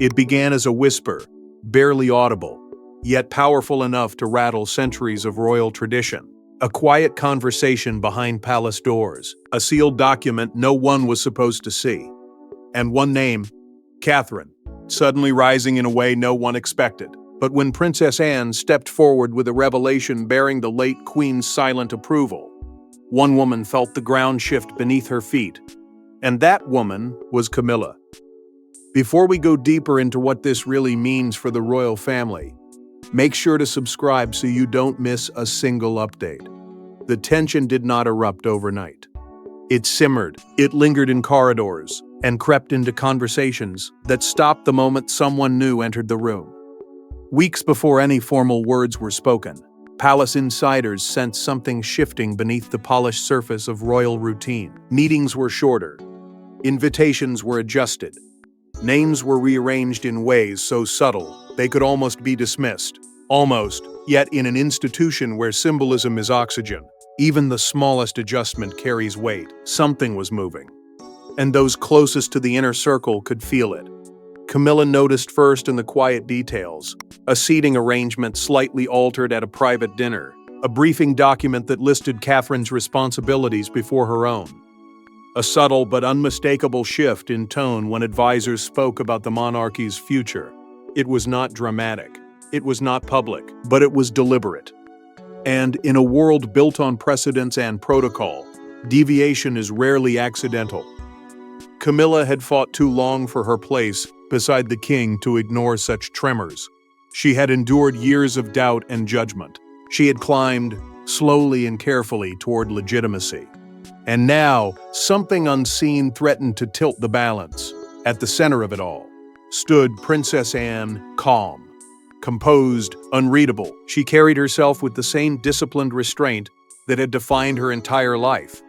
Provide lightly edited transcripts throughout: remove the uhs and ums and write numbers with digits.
It began as a whisper, barely audible, yet powerful enough to rattle centuries of royal tradition. A quiet conversation behind palace doors, a sealed document no one was supposed to see. And one name, Catherine, suddenly rising in a way no one expected. But when Princess Anne stepped forward with a revelation bearing the late Queen's silent approval, one woman felt the ground shift beneath her feet. And that woman was Camilla. Before we go deeper into what this really means for the royal family, make sure to subscribe so you don't miss a single update. The tension did not erupt overnight. It simmered, it lingered in corridors, and crept into conversations that stopped the moment someone new entered the room. Weeks before any formal words were spoken, palace insiders sensed something shifting beneath the polished surface of royal routine. Meetings were shorter, invitations were adjusted, names were rearranged in ways so subtle they could almost be dismissed. Almost, yet in an institution where symbolism is oxygen, even the smallest adjustment carries weight. Something was moving, and those closest to the inner circle could feel it. Camilla noticed first in the quiet details, a seating arrangement slightly altered at a private dinner, a briefing document that listed Catherine's responsibilities before her own. A subtle but unmistakable shift in tone when advisors spoke about the monarchy's future. It was not dramatic, it was not public, but it was deliberate. And in a world built on precedents and protocol, deviation is rarely accidental. Camilla had fought too long for her place beside the king to ignore such tremors. She had endured years of doubt and judgment. She had climbed, slowly and carefully, toward legitimacy. And now, something unseen threatened to tilt the balance. At the center of it all stood Princess Anne, calm, composed, unreadable. She carried herself with the same disciplined restraint that had defined her entire life.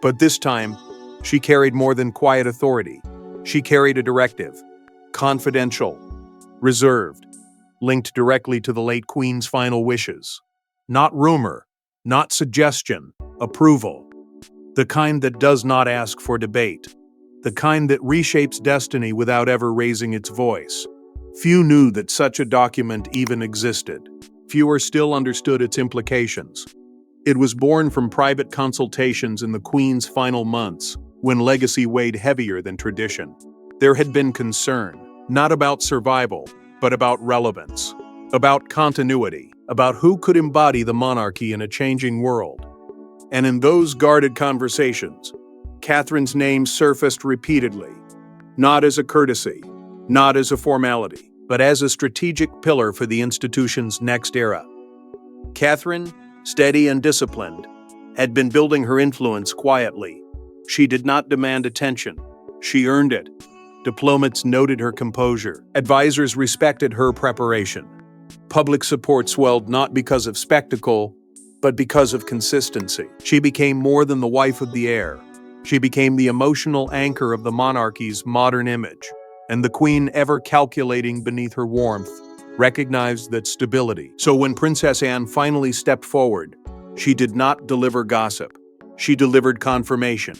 But this time, she carried more than quiet authority. She carried a directive, confidential, reserved, linked directly to the late Queen's final wishes. Not rumor, not suggestion, approval. The kind that does not ask for debate. The kind that reshapes destiny without ever raising its voice. Few knew that such a document even existed. Fewer still understood its implications. It was born from private consultations in the Queen's final months, when legacy weighed heavier than tradition. There had been concern, not about survival, but about relevance, about continuity, about who could embody the monarchy in a changing world. And in those guarded conversations, Catherine's name surfaced repeatedly, not as a courtesy, not as a formality, but as a strategic pillar for the institution's next era. Catherine, steady and disciplined, had been building her influence quietly. She did not demand attention. She earned it. Diplomats noted her composure. Advisors respected her preparation. Public support swelled not because of spectacle, but because of consistency. She became more than the wife of the heir. She became the emotional anchor of the monarchy's modern image. And the Queen, ever calculating beneath her warmth, recognized that stability. So when Princess Anne finally stepped forward, she did not deliver gossip. She delivered confirmation.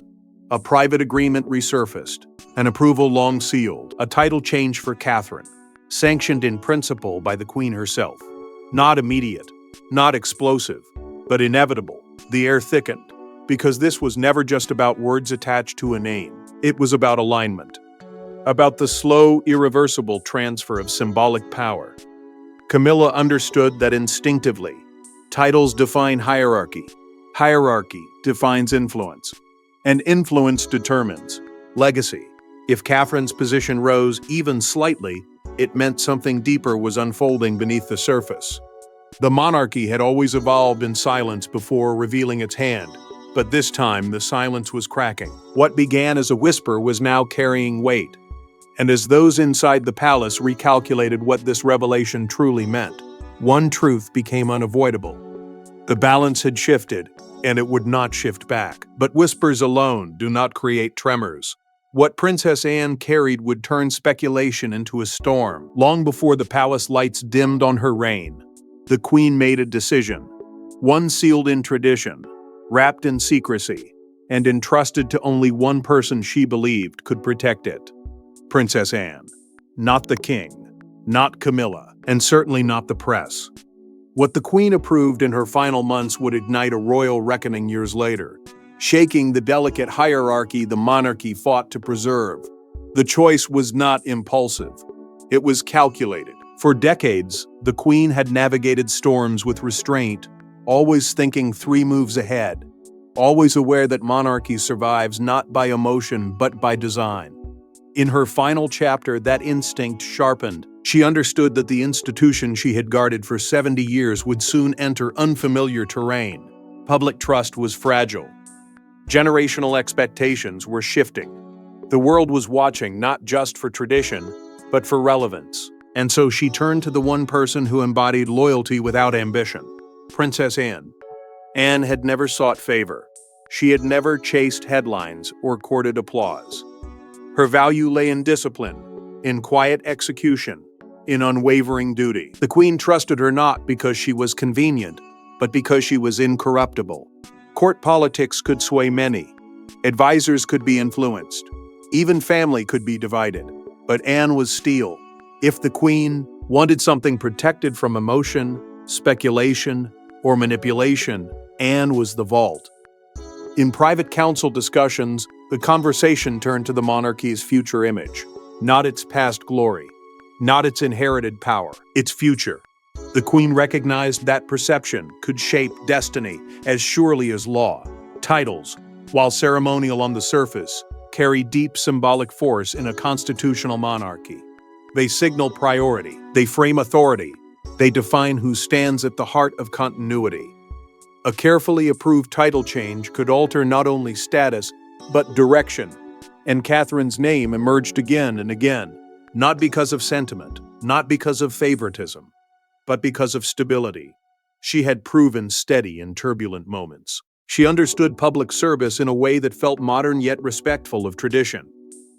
A private agreement resurfaced, an approval long sealed, a title change for Catherine, sanctioned in principle by the Queen herself. Not immediate, not explosive, but inevitable. The air thickened, because this was never just about words attached to a name. It was about alignment, about the slow, irreversible transfer of symbolic power. Camilla understood that instinctively. Titles define hierarchy. Hierarchy defines influence. And influence determines legacy. If Catherine's position rose even slightly, it meant something deeper was unfolding beneath the surface. The monarchy had always evolved in silence before revealing its hand, but this time the silence was cracking. What began as a whisper was now carrying weight. And as those inside the palace recalculated what this revelation truly meant, one truth became unavoidable. The balance had shifted, and it would not shift back. But whispers alone do not create tremors. What Princess Anne carried would turn speculation into a storm. Long before the palace lights dimmed on her reign, the Queen made a decision, one sealed in tradition, wrapped in secrecy, and entrusted to only one person she believed could protect it: Princess Anne. not the king, not Camilla, and certainly not the press. What the queen approved in her final months would ignite a royal reckoning years later, shaking the delicate hierarchy the monarchy fought to preserve. The choice was not impulsive. It was calculated. For decades, the queen had navigated storms with restraint, always thinking 3 moves ahead, always aware that monarchy survives not by emotion but by design. In her final chapter, that instinct sharpened. She understood that the institution she had guarded for 70 years would soon enter unfamiliar terrain. Public trust was fragile. Generational expectations were shifting. The world was watching not just for tradition, but for relevance. And so she turned to the one person who embodied loyalty without ambition, Princess Anne. Anne had never sought favor. She had never chased headlines or courted applause. Her value lay in discipline, in quiet execution, in unwavering duty. The queen trusted her not because she was convenient, but because she was incorruptible. Court politics could sway many. Advisors could be influenced. Even family could be divided. But Anne was steel. If the queen wanted something protected from emotion, speculation, or manipulation, Anne was the vault. In private council discussions, the conversation turned to the monarchy's future image, not its past glory, not its inherited power, its future. The queen recognized that perception could shape destiny as surely as law. Titles, while ceremonial on the surface, carry deep symbolic force in a constitutional monarchy. They signal priority, they frame authority, they define who stands at the heart of continuity. A carefully approved title change could alter not only status, but direction, and Catherine's name emerged again and again, not because of sentiment, not because of favoritism, but because of stability. She had proven steady in turbulent moments. She understood public service in a way that felt modern yet respectful of tradition.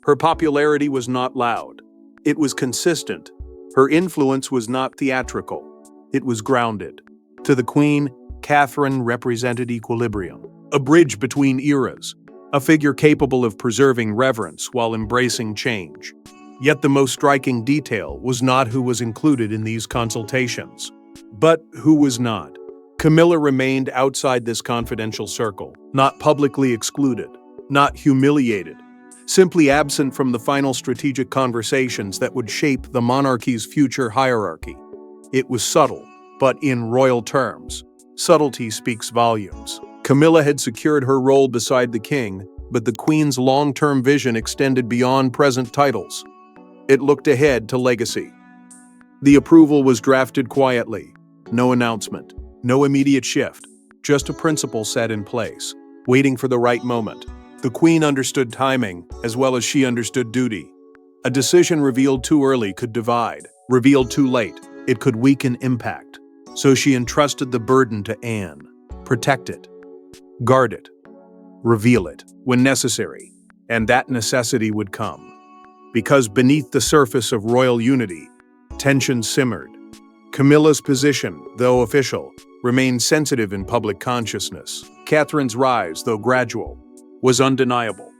Her popularity was not loud. It was consistent. Her influence was not theatrical. It was grounded. To the queen, Catherine represented equilibrium, a bridge between eras, a figure capable of preserving reverence while embracing change. Yet the most striking detail was not who was included in these consultations, but who was not. Camilla remained outside this confidential circle, not publicly excluded, not humiliated, simply absent from the final strategic conversations that would shape the monarchy's future hierarchy. It was subtle, but in royal terms. Subtlety speaks volumes. Camilla had secured her role beside the king, but the queen's long-term vision extended beyond present titles. It looked ahead to legacy. The approval was drafted quietly. No announcement, no immediate shift, just a principle set in place, waiting for the right moment. The queen understood timing, as well as she understood duty. A decision revealed too early could divide. Revealed too late, it could weaken impact. So she entrusted the burden to Anne. Protect it. Guard it. Reveal it, when necessary. And that necessity would come. Because beneath the surface of royal unity, tension simmered. Camilla's position, though official, remained sensitive in public consciousness. Catherine's rise, though gradual, was undeniable.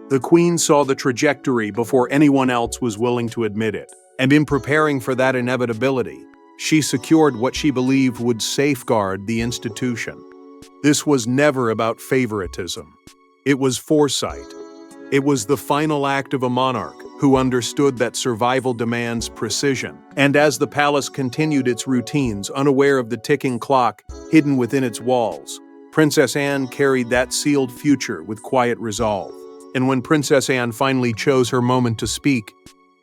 The queen saw the trajectory before anyone else was willing to admit it, and in preparing for that inevitability, she secured what she believed would safeguard the institution. This was never about favoritism. It was foresight. It was the final act of a monarch who understood that survival demands precision. And as the palace continued its routines, unaware of the ticking clock hidden within its walls, Princess Anne carried that sealed future with quiet resolve. And when Princess Anne finally chose her moment to speak,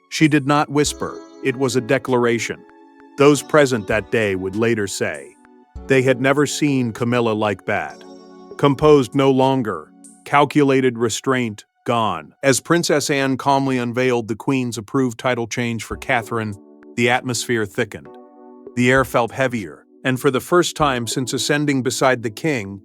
she did not whisper. It was a declaration. Those present that day would later say, they had never seen Camilla like that. Composed no longer, calculated restraint gone. As Princess Anne calmly unveiled the Queen's approved title change for Catherine, the atmosphere thickened. The air felt heavier, and for the first time since ascending beside the king,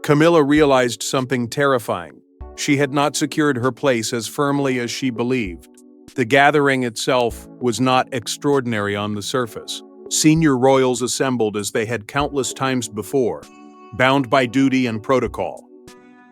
Camilla realized something terrifying. She had not secured her place as firmly as she believed. The gathering itself was not extraordinary on the surface. Senior royals assembled as they had countless times before, bound by duty and protocol.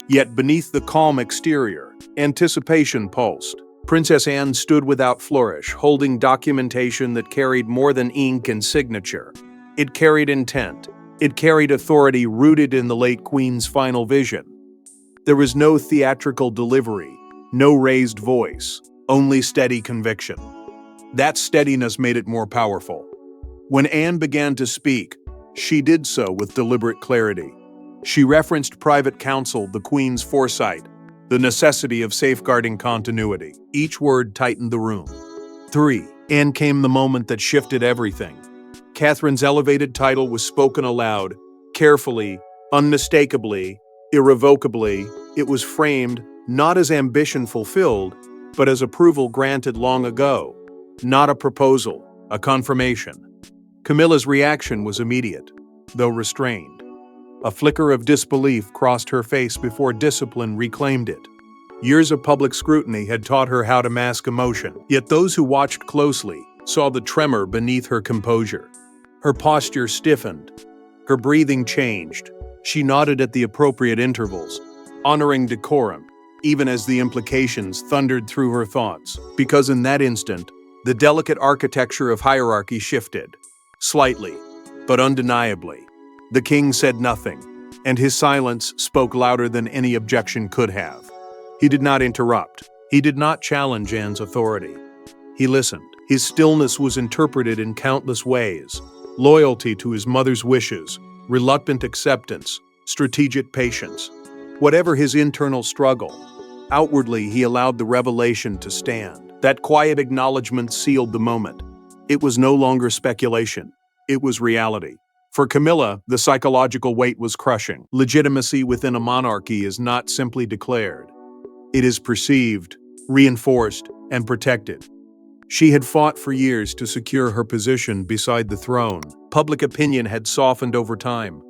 Yet beneath the calm exterior, anticipation pulsed. Princess Anne stood without flourish, holding documentation that carried more than ink and signature. It carried intent. It carried authority rooted in the late Queen's final vision. There was no theatrical delivery, no raised voice, only steady conviction. That steadiness made it more powerful. When Anne began to speak, she did so with deliberate clarity. She referenced private counsel, the Queen's foresight, the necessity of safeguarding continuity. Each word tightened the room. 3. And came the moment that shifted everything. Catherine's elevated title was spoken aloud, carefully, unmistakably, irrevocably. It was framed not as ambition fulfilled, but as approval granted long ago. Not a proposal, a confirmation. Camilla's reaction was immediate, though restrained. A flicker of disbelief crossed her face before discipline reclaimed it. Years of public scrutiny had taught her how to mask emotion, yet those who watched closely saw the tremor beneath her composure. Her posture stiffened. Her breathing changed. She nodded at the appropriate intervals, honoring decorum, even as the implications thundered through her thoughts. Because in that instant, the delicate architecture of hierarchy shifted. Slightly, but undeniably. The king said nothing, and his silence spoke louder than any objection could have. He did not interrupt. He did not challenge Anne's authority. He listened. His stillness was interpreted in countless ways: loyalty to his mother's wishes, reluctant acceptance, strategic patience. Whatever his internal struggle, outwardly he allowed the revelation to stand. That quiet acknowledgement sealed the moment. It was no longer speculation. It was reality. For Camilla, the psychological weight was crushing. Legitimacy within a monarchy is not simply declared. It is perceived, reinforced, and protected. She had fought for years to secure her position beside the throne. Public opinion had softened over time.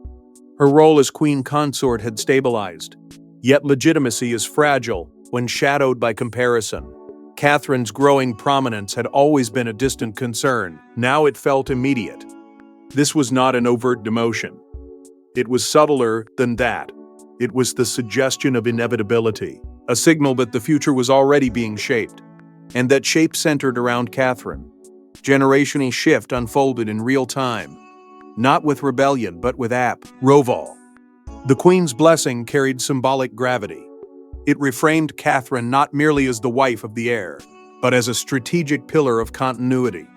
Her role as queen consort had stabilized. Yet legitimacy is fragile when shadowed by comparison. Catherine's growing prominence had always been a distant concern. Now it felt immediate. This was not an overt demotion. It was subtler than that. It was the suggestion of inevitability, a signal that the future was already being shaped, and that shape centered around Catherine. Generational shift unfolded in real time, not with rebellion, but with Roval. The Queen's blessing carried symbolic gravity. It reframed Catherine not merely as the wife of the heir, but as a strategic pillar of continuity.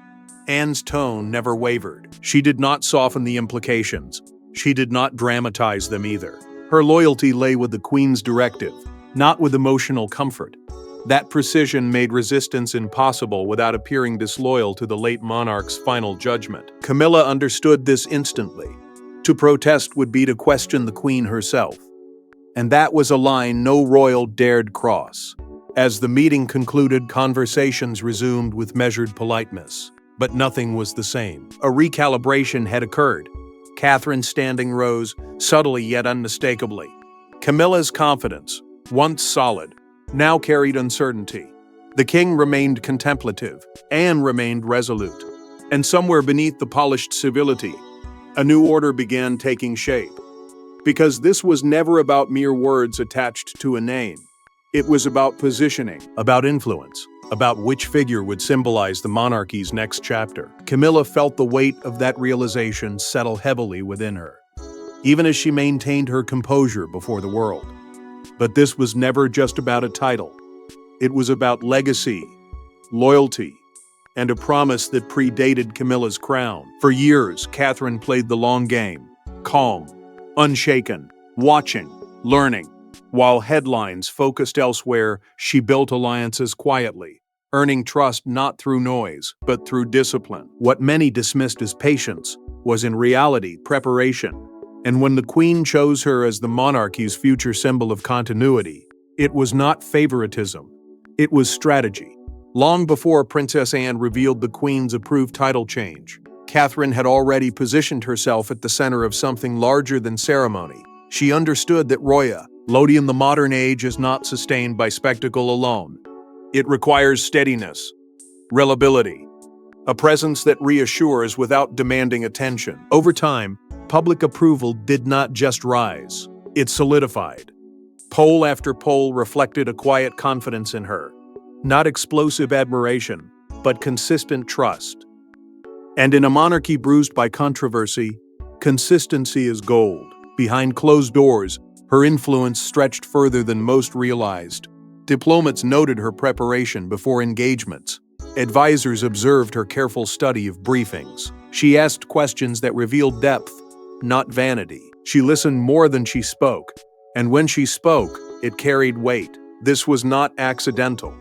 Anne's tone never wavered. She did not soften the implications. She did not dramatize them either. Her loyalty lay with the Queen's directive, not with emotional comfort. That precision made resistance impossible without appearing disloyal to the late monarch's final judgment. Camilla understood this instantly. To protest would be to question the Queen herself. And that was a line no royal dared cross. As the meeting concluded, conversations resumed with measured politeness. But nothing was the same. A recalibration had occurred. Catherine's standing rose, subtly yet unmistakably. Camilla's confidence, once solid, now carried uncertainty. The king remained contemplative. Anne remained resolute. And somewhere beneath the polished civility, a new order began taking shape. Because this was never about mere words attached to a name. It was about positioning, about influence, about which figure would symbolize the monarchy's next chapter. Camilla felt the weight of that realization settle heavily within her, even as she maintained her composure before the world. But this was never just about a title. It was about legacy, loyalty, and a promise that predated Camilla's crown. For years, Catherine played the long game, calm, unshaken, watching, learning. While headlines focused elsewhere, she built alliances quietly, earning trust not through noise, but through discipline. What many dismissed as patience was in reality preparation. And when the Queen chose her as the monarchy's future symbol of continuity, it was not favoritism, it was strategy. Long before Princess Anne revealed the Queen's approved title change, Catherine had already positioned herself at the center of something larger than ceremony. She understood that royalty in the modern age is not sustained by spectacle alone. It requires steadiness, reliability, a presence that reassures without demanding attention. Over time, public approval did not just rise, it solidified. Poll after poll reflected a quiet confidence in her. not explosive admiration, but consistent trust. And in a monarchy bruised by controversy, consistency is gold. Behind closed doors, her influence stretched further than most realized. Diplomats noted her preparation before engagements. Advisors observed her careful study of briefings. She asked questions that revealed depth, not vanity. She listened more than she spoke, and when she spoke, it carried weight. This was not accidental.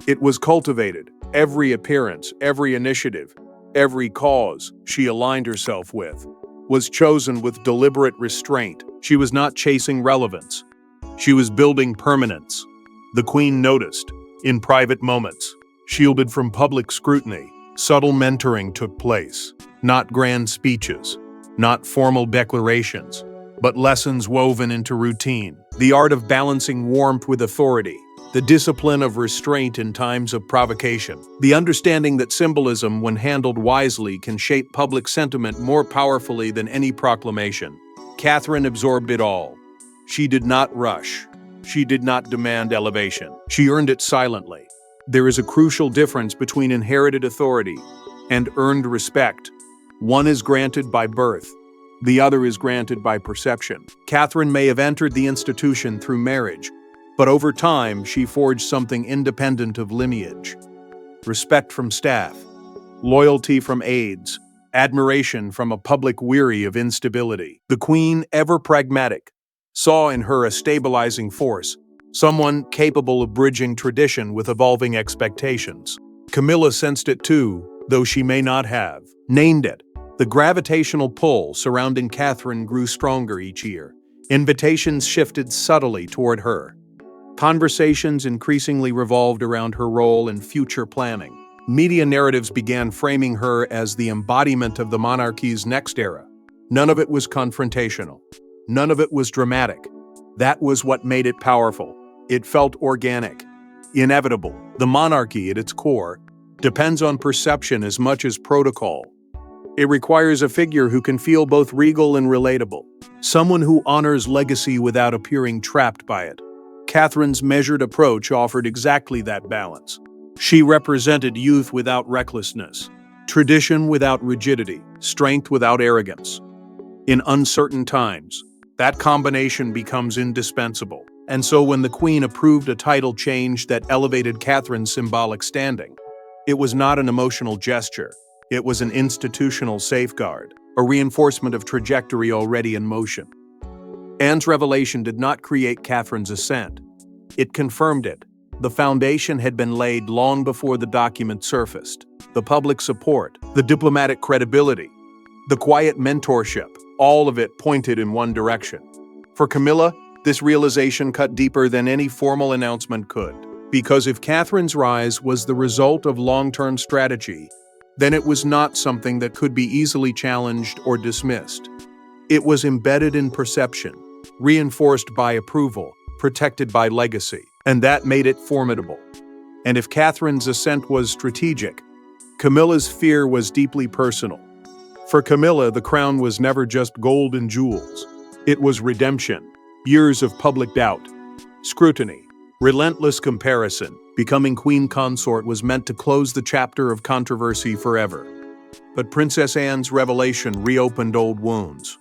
It was cultivated. Every appearance, every initiative, every cause she aligned herself with was chosen with deliberate restraint. She was not chasing relevance. She was building permanence. The Queen noticed, in private moments, shielded from public scrutiny, subtle mentoring took place. Not grand speeches, not formal declarations, but lessons woven into routine. The art of balancing warmth with authority, the discipline of restraint in times of provocation, the understanding that symbolism, when handled wisely, can shape public sentiment more powerfully than any proclamation. Catherine absorbed it all. She did not rush. She did not demand elevation. She earned it silently. There is a crucial difference between inherited authority and earned respect. One is granted by birth. The other is granted by perception. Catherine may have entered the institution through marriage, but over time she forged something independent of lineage. Respect from staff, loyalty from aides, admiration from a public weary of instability. The Queen, ever pragmatic, saw in her a stabilizing force, someone capable of bridging tradition with evolving expectations. Camilla sensed it too, though she may not have named it. The gravitational pull surrounding Catherine grew stronger each year. Invitations shifted subtly toward her. Conversations increasingly revolved around her role in future planning. Media narratives began framing her as the embodiment of the monarchy's next era. None of it was confrontational. None of it was dramatic. That was what made it powerful. It felt organic, inevitable. The monarchy, at its core, depends on perception as much as protocol. It requires a figure who can feel both regal and relatable, someone who honors legacy without appearing trapped by it. Catherine's measured approach offered exactly that balance. She represented youth without recklessness, tradition without rigidity, strength without arrogance. In uncertain times, that combination becomes indispensable. And so when the Queen approved a title change that elevated Catherine's symbolic standing, it was not an emotional gesture. It was an institutional safeguard, a reinforcement of trajectory already in motion. Anne's revelation did not create Catherine's ascent. It confirmed it. The foundation had been laid long before the document surfaced. The public support, the diplomatic credibility, the quiet mentorship, all of it pointed in one direction. For Camilla, this realization cut deeper than any formal announcement could. Because if Catherine's rise was the result of long-term strategy, then it was not something that could be easily challenged or dismissed. It was embedded in perception, reinforced by approval, protected by legacy, and that made it formidable. And if Catherine's ascent was strategic, Camilla's fear was deeply personal. For Camilla, the crown was never just gold and jewels. It was redemption, years of public doubt, scrutiny, relentless comparison. Becoming queen consort was meant to close the chapter of controversy forever. But Princess Anne's revelation reopened old wounds.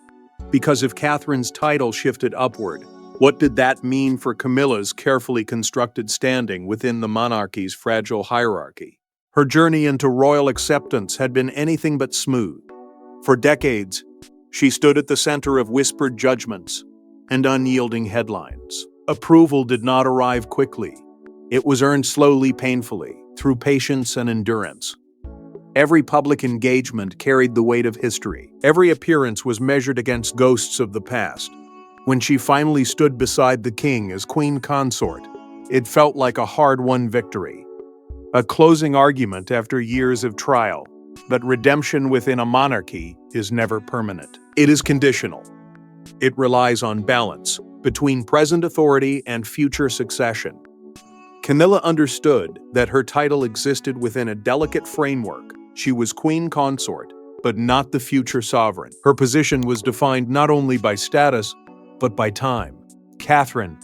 Because if Catherine's title shifted upward, what did that mean for Camilla's carefully constructed standing within the monarchy's fragile hierarchy? Her journey into royal acceptance had been anything but smooth. For decades, she stood at the center of whispered judgments and unyielding headlines. Approval did not arrive quickly. It was earned slowly, painfully, through patience and endurance. Every public engagement carried the weight of history. Every appearance was measured against ghosts of the past. When she finally stood beside the king as queen consort, it felt like a hard-won victory. A closing argument after years of trial. But redemption within a monarchy is never permanent. It is conditional. It relies on balance between present authority and future succession. Camilla understood that her title existed within a delicate framework. She was queen consort, but not the future sovereign. Her position was defined not only by status, but by time. Catherine,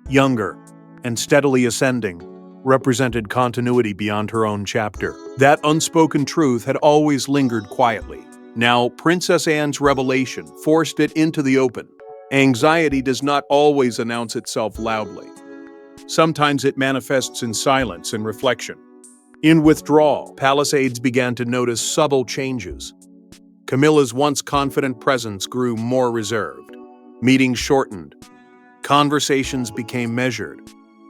younger and steadily ascending, represented continuity beyond her own chapter. That unspoken truth had always lingered quietly. Now, Princess Anne's revelation forced it into the open. Anxiety does not always announce itself loudly. Sometimes it manifests in silence and reflection. In withdrawal, palace aides began to notice subtle changes. Camilla's once confident presence grew more reserved. Meetings shortened. Conversations became measured.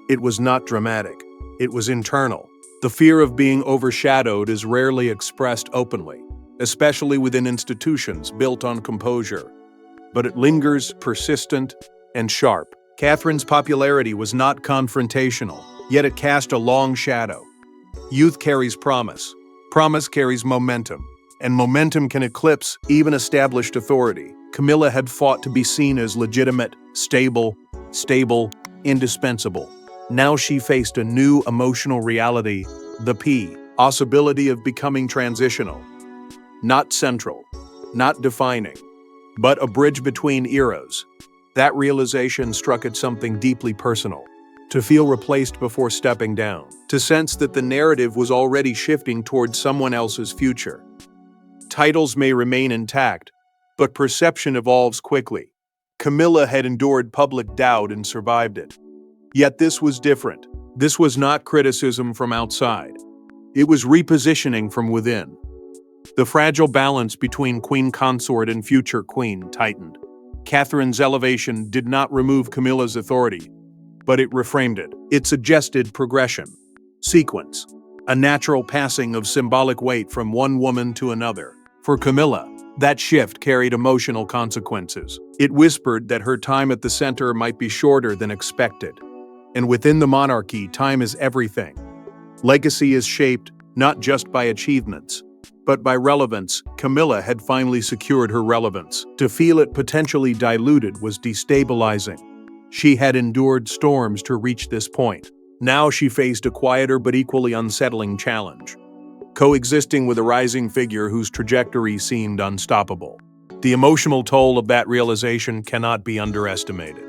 It was not dramatic. It was internal. The fear of being overshadowed is rarely expressed openly, especially within institutions built on composure. But it lingers, persistent, and sharp. Catherine's popularity was not confrontational, yet it cast a long shadow. Youth carries promise. Promise carries momentum. And momentum can eclipse even established authority. Camilla had fought to be seen as legitimate, stable, indispensable. Now she faced a new emotional reality, the possibility of becoming transitional. Not central, not defining, but a bridge between eras. That realization struck at something deeply personal. To feel replaced before stepping down. To sense that the narrative was already shifting towards someone else's future. Titles may remain intact, but perception evolves quickly. Camilla had endured public doubt and survived it. Yet this was different. This was not criticism from outside. It was repositioning from within. The fragile balance between queen consort and future queen tightened. Catherine's elevation did not remove Camilla's authority, but it reframed it. It suggested progression, sequence, a natural passing of symbolic weight from one woman to another. For Camilla, that shift carried emotional consequences. It whispered that her time at the center might be shorter than expected. And within the monarchy, time is everything. Legacy is shaped not just by achievements, but by relevance. Camilla had finally secured her relevance. To feel it potentially diluted was destabilizing. She had endured storms to reach this point. Now she faced a quieter but equally unsettling challenge. Coexisting with a rising figure whose trajectory seemed unstoppable. The emotional toll of that realization cannot be underestimated.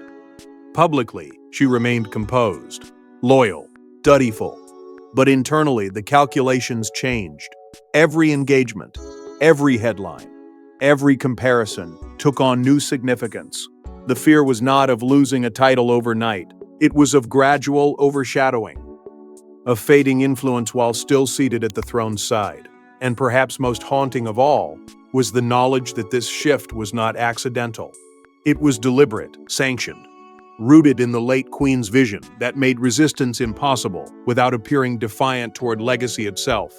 Publicly, she remained composed, loyal, dutiful. But internally, the calculations changed. Every engagement, every headline, every comparison took on new significance. The fear was not of losing a title overnight. It was of gradual overshadowing, of fading influence while still seated at the throne's side. And perhaps most haunting of all was the knowledge that this shift was not accidental. It was deliberate, sanctioned, rooted in the late queen's vision that made resistance impossible without appearing defiant toward legacy itself.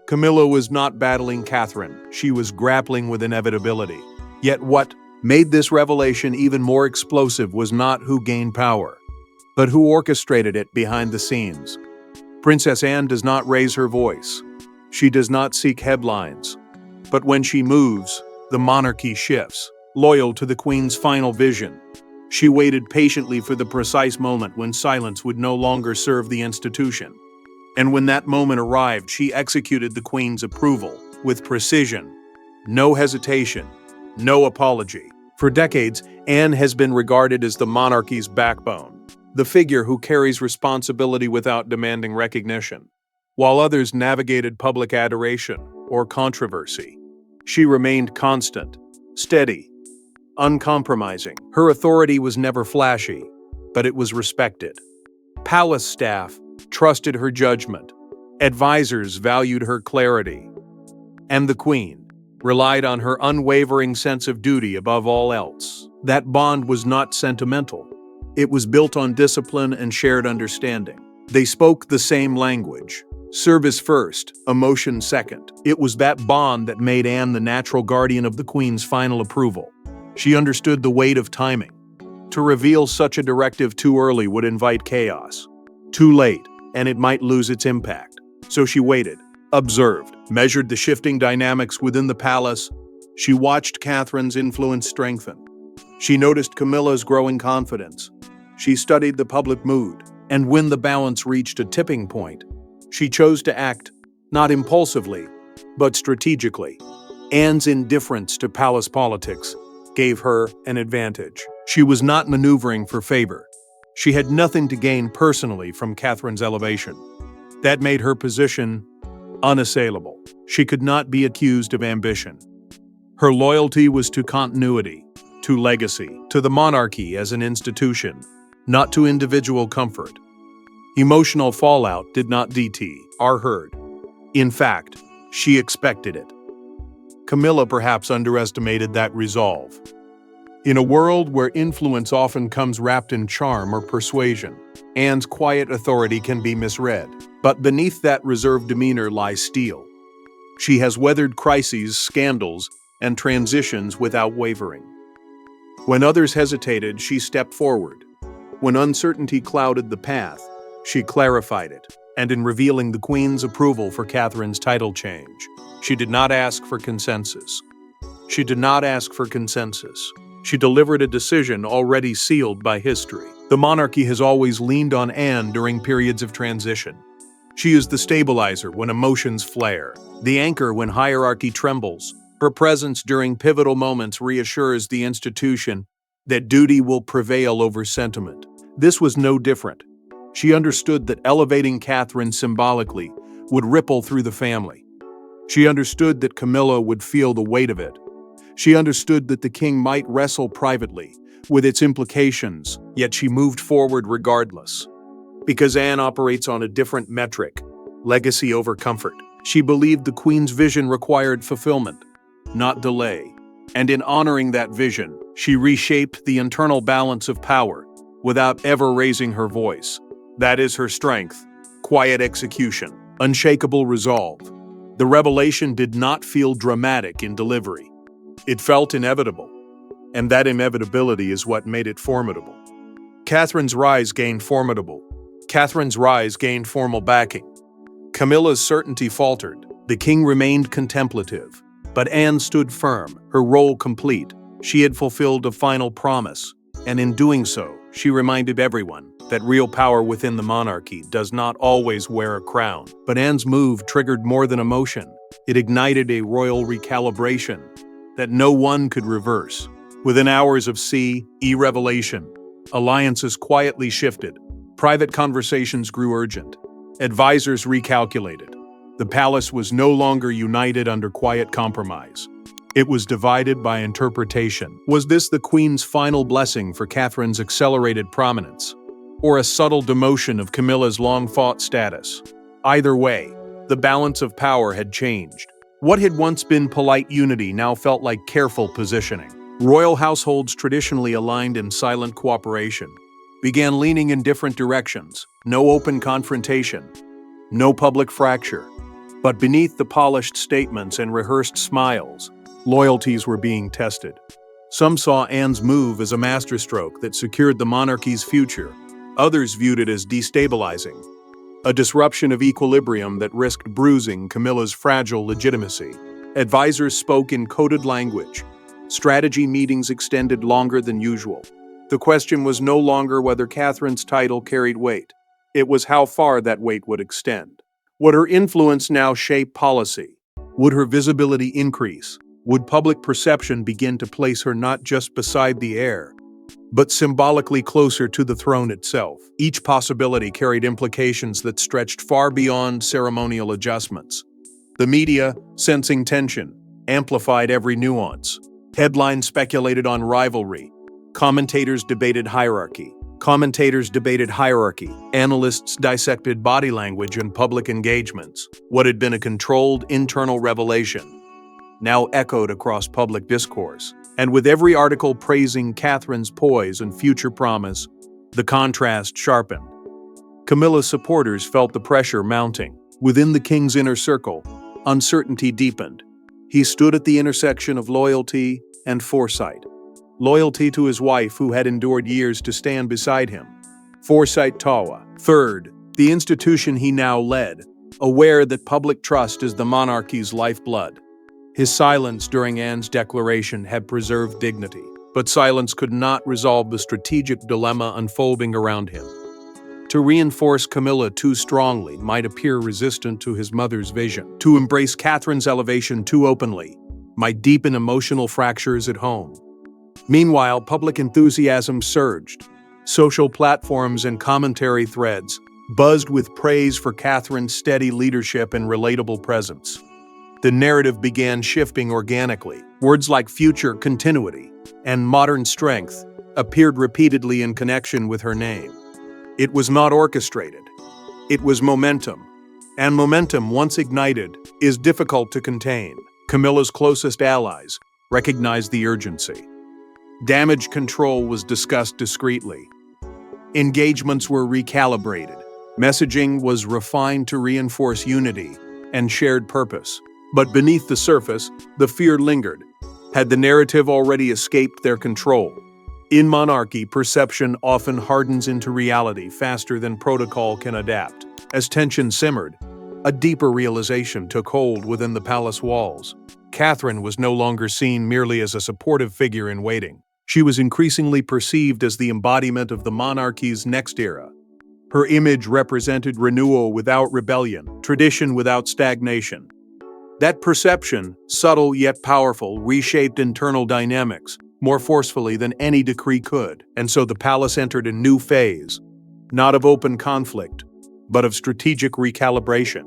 Camilla was not battling Catherine, she was grappling with inevitability. Yet what made this revelation even more explosive was not who gained power, but who orchestrated it behind the scenes. Princess Anne does not raise her voice. She does not seek headlines. But when she moves, the monarchy shifts. Loyal to the queen's final vision, she waited patiently for the precise moment when silence would no longer serve the institution. And when that moment arrived, she executed the queen's approval with precision, no hesitation, no apology. For decades, Anne has been regarded as the monarchy's backbone, the figure who carries responsibility without demanding recognition. While others navigated public adoration or controversy, she remained constant, steady, uncompromising. Her authority was never flashy, but it was respected. Palace staff trusted her judgment, advisors valued her clarity, and the queen relied on her unwavering sense of duty above all else. That bond was not sentimental. It was built on discipline and shared understanding. They spoke the same language. Service first, emotion second. It was that bond that made Anne the natural guardian of the queen's final approval. She understood the weight of timing. To reveal such a directive too early would invite chaos. Too late, and it might lose its impact. So she waited, observed, measured the shifting dynamics within the palace. She watched Catherine's influence strengthen. She noticed Camilla's growing confidence. She studied the public mood, and when the balance reached a tipping point, she chose to act, not impulsively, but strategically. Anne's indifference to palace politics gave her an advantage. She was not maneuvering for favor. She had nothing to gain personally from Catherine's elevation. That made her position unassailable. She could not be accused of ambition. Her loyalty was to continuity, to legacy, to the monarchy as an institution, not to individual comfort. Emotional fallout did not deter her. In fact, she expected it. Camilla perhaps underestimated that resolve. In a world where influence often comes wrapped in charm or persuasion, Anne's quiet authority can be misread. But beneath that reserved demeanor lies steel. She has weathered crises, scandals, and transitions without wavering. When others hesitated, she stepped forward. When uncertainty clouded the path, she clarified it. And in revealing the Queen's approval for Catherine's title change, she did not ask for consensus. She delivered a decision already sealed by history. The monarchy has always leaned on Anne during periods of transition. She is the stabilizer when emotions flare, the anchor when hierarchy trembles. Her presence during pivotal moments reassures the institution that duty will prevail over sentiment. This was no different. She understood that elevating Catherine symbolically would ripple through the family. She understood that Camilla would feel the weight of it. She understood that the king might wrestle privately with its implications, yet she moved forward regardless. Because Anne operates on a different metric, legacy over comfort. She believed the Queen's vision required fulfillment, not delay. And in honoring that vision, she reshaped the internal balance of power without ever raising her voice. That is her strength, quiet execution, unshakable resolve. The revelation did not feel dramatic in delivery. It felt inevitable, and that inevitability is what made it formidable. Catherine's rise gained formal backing. Camilla's certainty faltered. The king remained contemplative, but Anne stood firm, her role complete. She had fulfilled a final promise, and in doing so, she reminded everyone that real power within the monarchy does not always wear a crown. But Anne's move triggered more than emotion. It ignited a royal recalibration that no one could reverse. Within hours of revelation, alliances quietly shifted. Private conversations grew urgent. Advisors recalculated. The palace was no longer united under quiet compromise. It was divided by interpretation. Was this the Queen's final blessing for Catherine's accelerated prominence, or a subtle demotion of Camilla's long-fought status? Either way, the balance of power had changed. What had once been polite unity now felt like careful positioning. Royal households traditionally aligned in silent cooperation began leaning in different directions. No open confrontation, no public fracture. But beneath the polished statements and rehearsed smiles, loyalties were being tested. Some saw Anne's move as a masterstroke that secured the monarchy's future. Others viewed it as destabilizing, a disruption of equilibrium that risked bruising Camilla's fragile legitimacy. Advisors spoke in coded language. Strategy meetings extended longer than usual. The question was no longer whether Catherine's title carried weight. It was how far that weight would extend. Would her influence now shape policy? Would her visibility increase? Would public perception begin to place her not just beside the heir, but symbolically closer to the throne itself? Each possibility carried implications that stretched far beyond ceremonial adjustments. The media, sensing tension, amplified every nuance. Headlines speculated on rivalry. Commentators debated hierarchy. Analysts dissected body language and public engagements. What had been a controlled internal revelation now echoed across public discourse. And with every article praising Catherine's poise and future promise, the contrast sharpened. Camilla's supporters felt the pressure mounting. Within the king's inner circle, uncertainty deepened. He stood at the intersection of loyalty and foresight. Loyalty to his wife, who had endured years to stand beside him. Foresight Tawa. Third, the institution he now led, aware that public trust is the monarchy's lifeblood. His silence during Anne's declaration had preserved dignity, but silence could not resolve the strategic dilemma unfolding around him. To reinforce Camilla too strongly might appear resistant to his mother's vision. To embrace Catherine's elevation too openly might deepen emotional fractures at home. Meanwhile, public enthusiasm surged. Social platforms and commentary threads buzzed with praise for Catherine's steady leadership and relatable presence. The narrative began shifting organically. Words like future continuity and modern strength appeared repeatedly in connection with her name. It was not orchestrated. It was momentum. And momentum, once ignited, is difficult to contain. Camilla's closest allies recognized the urgency. Damage control was discussed discreetly. Engagements were recalibrated. Messaging was refined to reinforce unity and shared purpose. But beneath the surface, the fear lingered. Had the narrative already escaped their control? In monarchy, perception often hardens into reality faster than protocol can adapt. As tension simmered, a deeper realization took hold within the palace walls. Catherine was no longer seen merely as a supportive figure in waiting. She was increasingly perceived as the embodiment of the monarchy's next era. Her image represented renewal without rebellion, tradition without stagnation. That perception, subtle yet powerful, reshaped internal dynamics more forcefully than any decree could. And so the palace entered a new phase, not of open conflict, but of strategic recalibration.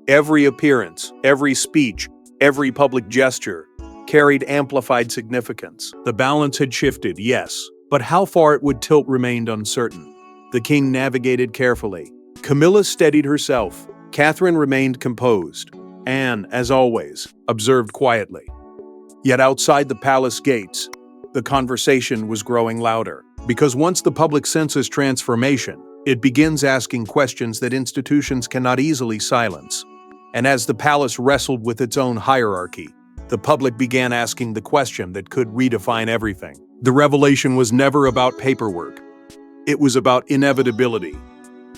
Every appearance, every speech, every public gesture carried amplified significance. The balance had shifted, yes, but how far it would tilt remained uncertain. The king navigated carefully. Camilla steadied herself. Catherine remained composed. Anne, as always, observed quietly. Yet outside the palace gates, the conversation was growing louder. Because once the public senses transformation, it begins asking questions that institutions cannot easily silence. And as the palace wrestled with its own hierarchy, the public began asking the question that could redefine everything. The revelation was never about paperwork. It was about inevitability.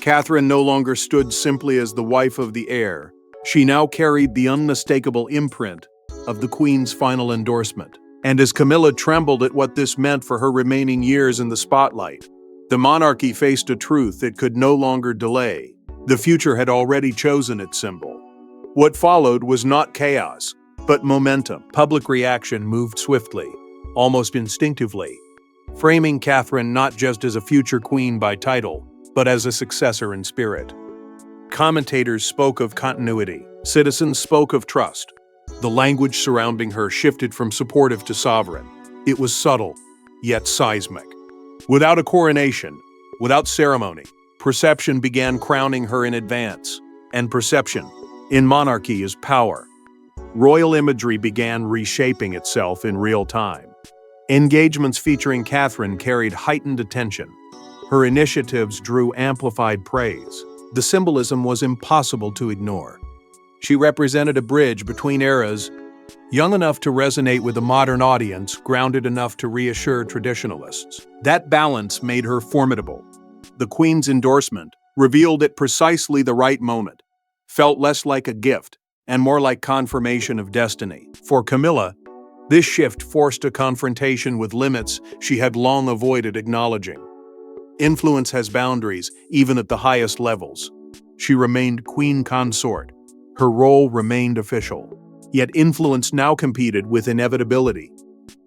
Catherine no longer stood simply as the wife of the heir. She now carried the unmistakable imprint of the Queen's final endorsement. And as Camilla trembled at what this meant for her remaining years in the spotlight, the monarchy faced a truth it could no longer delay. The future had already chosen its symbol. What followed was not chaos, but momentum. Public reaction moved swiftly, almost instinctively, framing Catherine not just as a future queen by title, but as a successor in spirit. Commentators spoke of continuity. Citizens spoke of trust. The language surrounding her shifted from supportive to sovereign. It was subtle, yet seismic. Without a coronation, without ceremony, perception began crowning her in advance. And perception, in monarchy, is power. Royal imagery began reshaping itself in real time. Engagements featuring Catherine carried heightened attention. Her initiatives drew amplified praise. The symbolism was impossible to ignore. She represented a bridge between eras, young enough to resonate with a modern audience, grounded enough to reassure traditionalists. That balance made her formidable. The Queen's endorsement, revealed at precisely the right moment, felt less like a gift and more like confirmation of destiny. For Camilla, this shift forced a confrontation with limits she had long avoided acknowledging. Influence has boundaries, even at the highest levels. She remained queen consort. Her role remained official. Yet influence now competed with inevitability.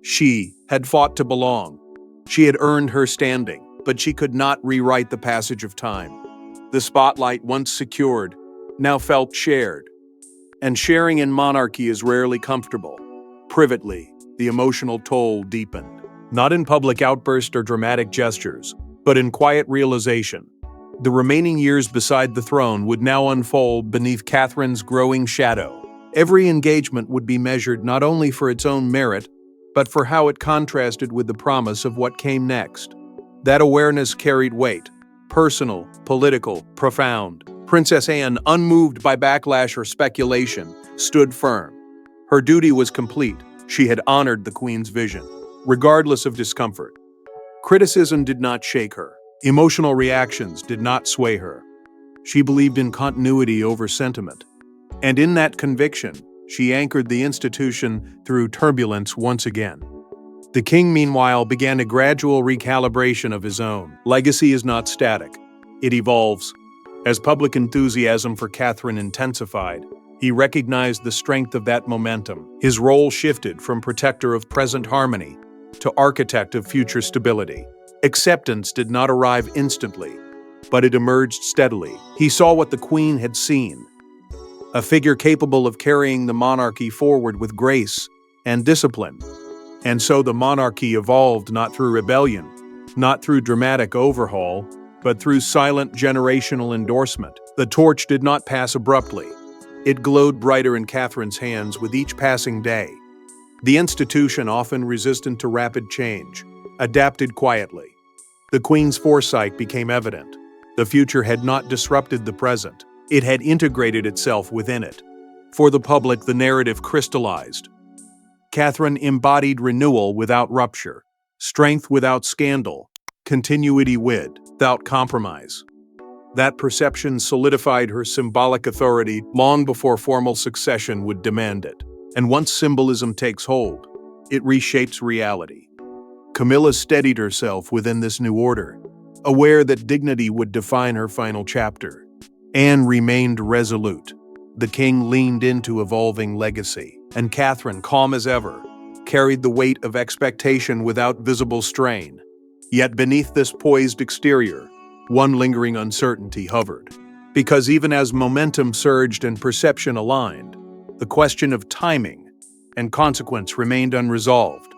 She had fought to belong. She had earned her standing, but she could not rewrite the passage of time. The spotlight, once secured, now felt shared. And sharing in monarchy is rarely comfortable. Privately, the emotional toll deepened. Not in public outbursts or dramatic gestures, but in quiet realization. The remaining years beside the throne would now unfold beneath Catherine's growing shadow. Every engagement would be measured not only for its own merit, but for how it contrasted with the promise of what came next. That awareness carried weight, personal, political, profound. Princess Anne, unmoved by backlash or speculation, stood firm. Her duty was complete. She had honored the Queen's vision, regardless of discomfort. Criticism did not shake her. Emotional reactions did not sway her. She believed in continuity over sentiment. And in that conviction, she anchored the institution through turbulence once again. The king, meanwhile, began a gradual recalibration of his own. Legacy is not static. It evolves. As public enthusiasm for Catherine intensified, he recognized the strength of that momentum. His role shifted from protector of present harmony to architect of future stability. Acceptance did not arrive instantly, but it emerged steadily. He saw what the queen had seen, a figure capable of carrying the monarchy forward with grace and discipline. And so the monarchy evolved not through rebellion, not through dramatic overhaul, but through silent generational endorsement. The torch did not pass abruptly. It glowed brighter in Catherine's hands with each passing day. The institution, often resistant to rapid change, adapted quietly. The Queen's foresight became evident. The future had not disrupted the present. It had integrated itself within it. For the public, the narrative crystallized. Catherine embodied renewal without rupture, strength without scandal, continuity without compromise. That perception solidified her symbolic authority long before formal succession would demand it. And once symbolism takes hold, it reshapes reality. Camilla steadied herself within this new order, aware that dignity would define her final chapter. Anne remained resolute. The king leaned into evolving legacy, and Catherine, calm as ever, carried the weight of expectation without visible strain. Yet beneath this poised exterior, one lingering uncertainty hovered. Because even as momentum surged and perception aligned, the question of timing and consequence remained unresolved.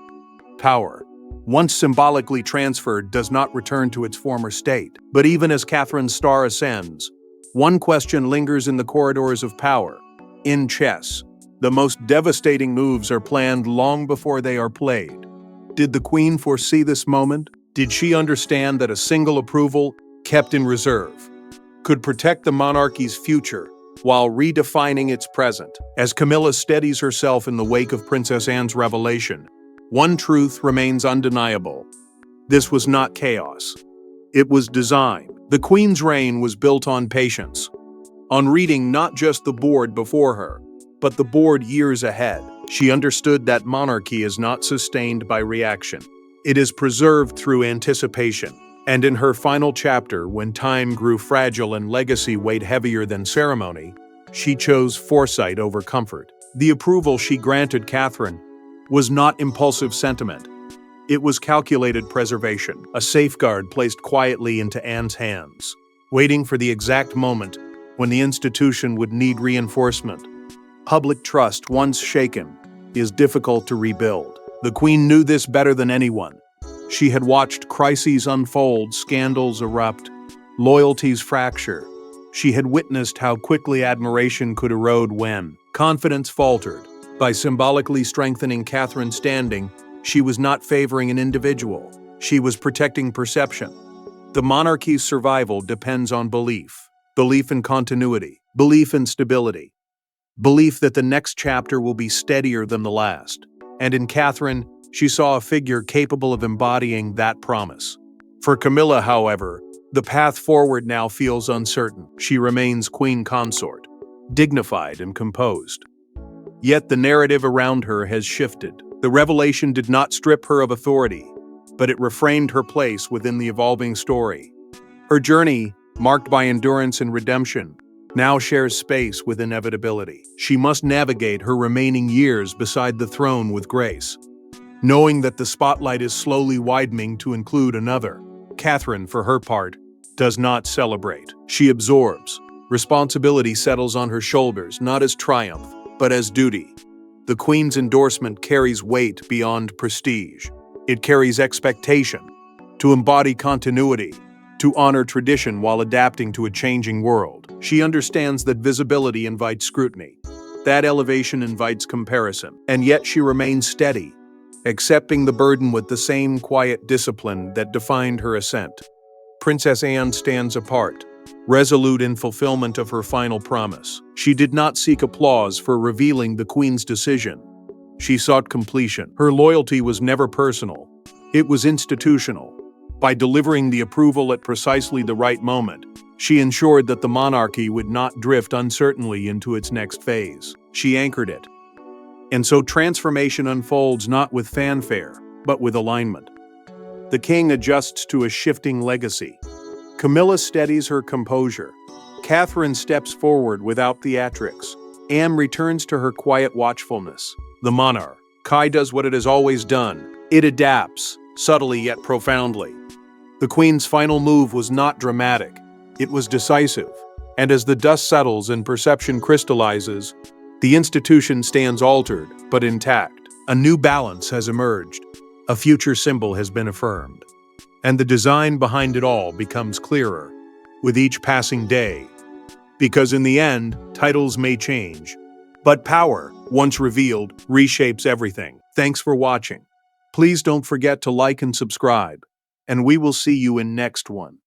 Power, once symbolically transferred, does not return to its former state. But even as Catherine's star ascends, one question lingers in the corridors of power. In chess, the most devastating moves are planned long before they are played. Did the Queen foresee this moment? Did she understand that a single approval, kept in reserve, could protect the monarchy's future while redefining its present? As Camilla steadies herself in the wake of Princess Anne's revelation, one truth remains undeniable. This was not chaos. It was design. The Queen's reign was built on patience, on reading not just the board before her, but the board years ahead. She understood that monarchy is not sustained by reaction. It is preserved through anticipation. And in her final chapter, when time grew fragile and legacy weighed heavier than ceremony, she chose foresight over comfort. The approval she granted Catherine was not impulsive sentiment. It was calculated preservation, a safeguard placed quietly into Anne's hands, waiting for the exact moment when the institution would need reinforcement. Public trust, once shaken, is difficult to rebuild. The Queen knew this better than anyone. She had watched crises unfold, scandals erupt, loyalties fracture. She had witnessed how quickly admiration could erode when confidence faltered. By symbolically strengthening Catherine's standing, she was not favoring an individual. She was protecting perception. The monarchy's survival depends on belief. Belief in continuity, belief in stability, belief that the next chapter will be steadier than the last. And in Catherine, she saw a figure capable of embodying that promise. For Camilla, however, the path forward now feels uncertain. She remains queen consort, dignified and composed. Yet the narrative around her has shifted. The revelation did not strip her of authority, but it reframed her place within the evolving story. Her journey, marked by endurance and redemption, now shares space with inevitability. She must navigate her remaining years beside the throne with grace, knowing that the spotlight is slowly widening to include another. Catherine, for her part, does not celebrate. She absorbs. Responsibility settles on her shoulders, not as triumph, but as duty. The Queen's endorsement carries weight beyond prestige. It carries expectation, to embody continuity, to honor tradition while adapting to a changing world. She understands that visibility invites scrutiny. That elevation invites comparison. And yet she remains steady, accepting the burden with the same quiet discipline that defined her ascent. Princess Anne stands apart, resolute in fulfillment of her final promise. She did not seek applause for revealing the Queen's decision. She sought completion. Her loyalty was never personal. It was institutional. By delivering the approval at precisely the right moment, she ensured that the monarchy would not drift uncertainly into its next phase. She anchored it. And so transformation unfolds not with fanfare, but with alignment. The king adjusts to a shifting legacy. Camilla steadies her composure. Catherine steps forward without theatrics. Anne returns to her quiet watchfulness. The monarchy does what it has always done. It adapts, subtly yet profoundly. The Queen's final move was not dramatic. It was decisive. And as the dust settles and perception crystallizes, the institution stands altered but intact. A new balance has emerged. A future symbol has been affirmed. And the design behind it all becomes clearer with each passing day. Because in the end, titles may change, but power, once revealed, reshapes everything. Thanks for watching. Please don't forget to like and subscribe, and we will see you in next one.